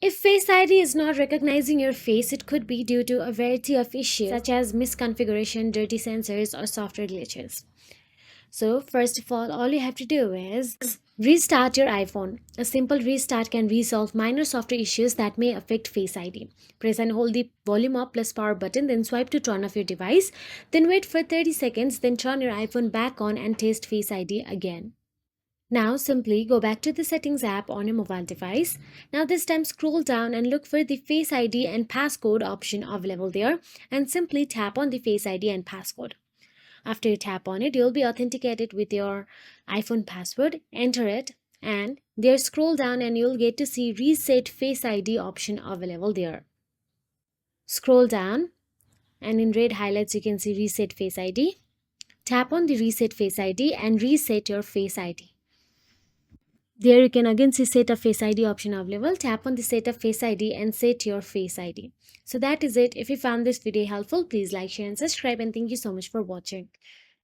If Face ID is not recognizing your face, it could be due to a variety of issues such as misconfiguration, dirty sensors, or software glitches. So, first of all you have to do is restart your iPhone. A simple restart can resolve minor software issues that may affect Face ID. Press and hold the volume up plus power button, then swipe to turn off your device. Then wait for 30 seconds, then turn your iPhone back on and test Face ID again. Now simply go back to the settings app on your mobile device. Now this time scroll down and look for the Face ID and passcode option available there and simply tap on the Face ID and passcode. After you tap on it, you'll be authenticated with your iPhone password. Enter it and there scroll down and you'll get to see Reset Face ID option available there. Scroll down and in red highlights you can see Reset Face ID. Tap on the Reset Face ID and reset your Face ID. There you can again see Set a Face ID option available. Tap on the Set a Face ID and set your Face ID. So that is it. If you found this video helpful, please like, share and subscribe, and thank you so much for watching.